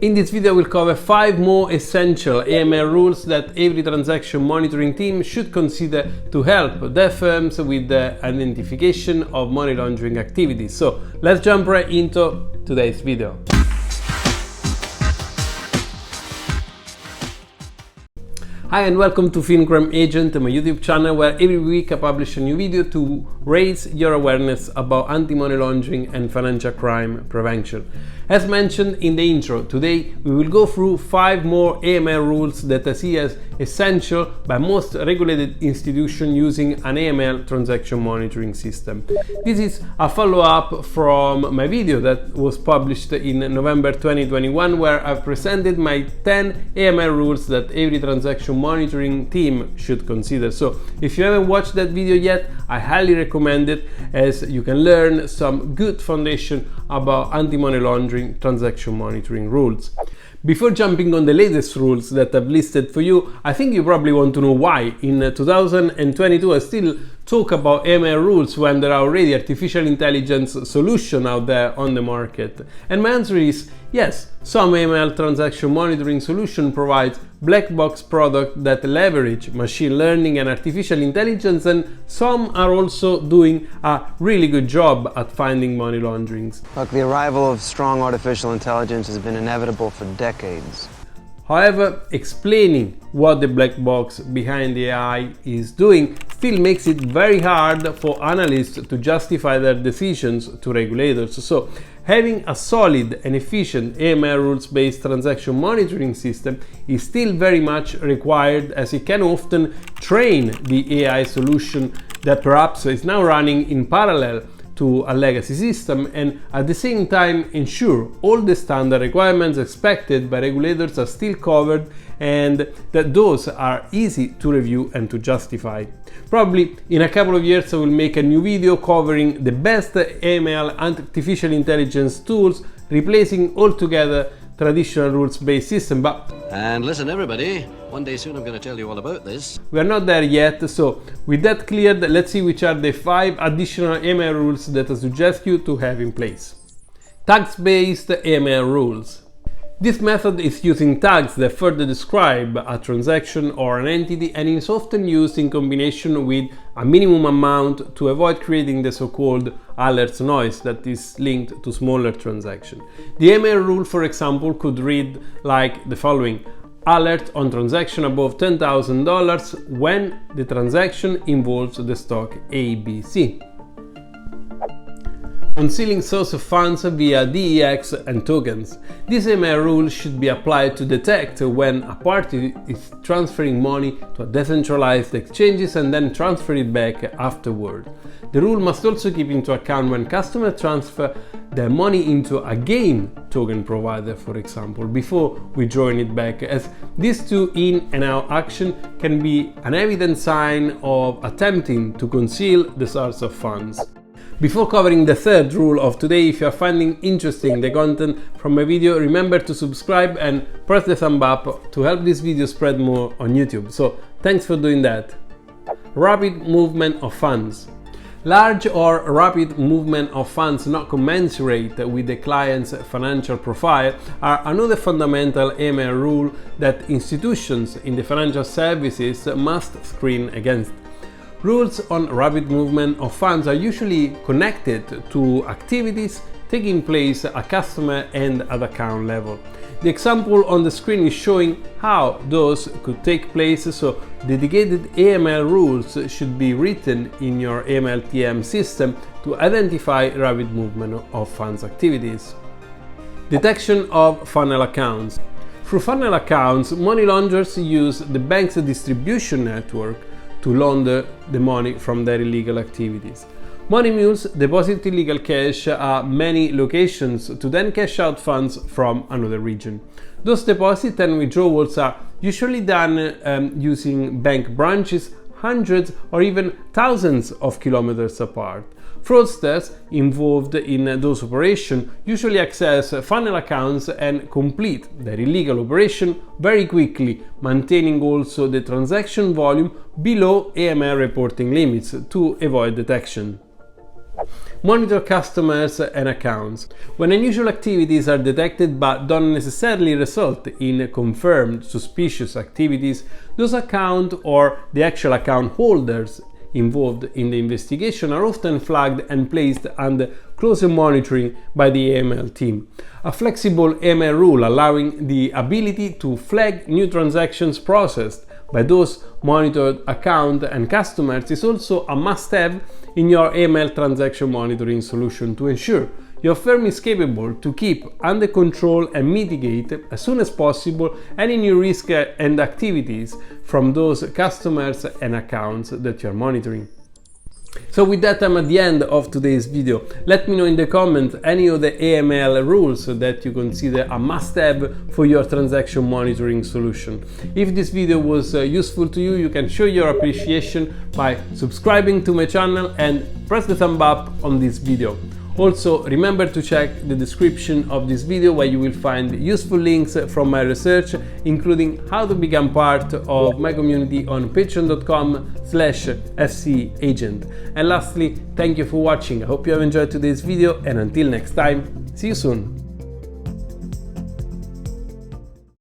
In this video we'll cover 5 more essential AML rules that every transaction monitoring team should consider to help their firms with the identification of money laundering activities. So let's jump right into today's video. Hi and welcome to FinCrime Agent, my YouTube channel where every week I publish a new video to raise your awareness about anti-money laundering and financial crime prevention. As mentioned in the intro, today we will go through 5 more AML rules that I see as essential by most regulated institutions using an AML transaction monitoring system. This is a follow-up from my video that was published in November 2021 where I've presented my 10 AML rules that every transaction monitoring team should consider. So if you haven't watched that video yet, I highly recommend it as you can learn some good foundation about anti-money laundering transaction monitoring rules. Before jumping on the latest rules that I've listed for you, I think you probably want to know why in 2022 I still talk about AML rules when there are already artificial intelligence solutions out there on the market. And my answer is yes, some AML transaction monitoring solution provides black box products that leverage machine learning and artificial intelligence, and some are also doing a really good job at finding money launderings. Look, the arrival of strong artificial intelligence has been inevitable for decades. However, explaining what the black box behind the AI is doing still makes it very hard for analysts to justify their decisions to regulators. So, having a solid and efficient AML rules-based transaction monitoring system is still very much required, as it can often train the AI solution that perhaps is now running in parallel to a legacy system, and at the same time ensure all the standard requirements expected by regulators are still covered and that those are easy to review and to justify. Probably in a couple of years I will make a new video covering the best AML artificial intelligence tools, replacing altogether traditional rules-based system. And listen everybody, one day soon I'm going to tell you all about this. We are not there yet, so with that cleared, let's see which are the 5 additional AML rules that I suggest you to have in place. Tags-based AML rules. This method is using tags that further describe a transaction or an entity and is often used in combination with a minimum amount to avoid creating the so-called alert noise that is linked to smaller transactions. The AML rule, for example, could read like the following: alert on transaction above $10,000 when the transaction involves the stock ABC. Concealing source of funds via DEX and tokens. This AML rule should be applied to detect when a party is transferring money to a decentralized exchanges and then transfer it back afterward. The rule must also keep into account when customers transfer their money into a game token provider, for example, before withdrawing it back, as these two in and out action can be an evident sign of attempting to conceal the source of funds. Before covering the third rule of today, if you are finding interesting the content from my video, remember to subscribe and press the thumb up to help this video spread more on YouTube. So thanks for doing that. Rapid movement of funds. Large or rapid movement of funds not commensurate with the client's financial profile are another fundamental AML rule that institutions in the financial services must screen against. Rules on rapid movement of funds are usually connected to activities taking place at customer and at account level. The example on the screen is showing how those could take place, so dedicated AML rules should be written in your AML-TM system to identify rapid movement of funds activities. Detection of funnel accounts. Through funnel accounts, money launderers use the bank's distribution network to launder the money from their illegal activities. Money mules deposit illegal cash at many locations to then cash out funds from another region. Those deposits and withdrawals are usually done using bank branches hundreds or even thousands of kilometers apart. Fraudsters involved in those operations usually access funnel accounts and complete their illegal operation very quickly, maintaining also the transaction volume below AML reporting limits to avoid detection. Monitor customers and accounts. When unusual activities are detected but don't necessarily result in confirmed suspicious activities, those account or the actual account holders involved in the investigation are often flagged and placed under closer monitoring by the AML team. A flexible AML rule allowing the ability to flag new transactions processed by those monitored accounts and customers is also a must-have in your AML transaction monitoring solution to ensure your firm is capable to keep under control and mitigate as soon as possible any new risk and activities from those customers and accounts that you're monitoring. So with that, I'm at the end of today's video. Let me know in the comments any of the AML rules that you consider a must-have for your transaction monitoring solution. If this video was useful to you, you can show your appreciation by subscribing to my channel and press the thumb up on this video. Also, remember to check the description of this video where you will find useful links from my research, including how to become part of my community on patreon.com/fcagent. And lastly, thank you for watching. I hope you have enjoyed today's video, and until next time, see you soon.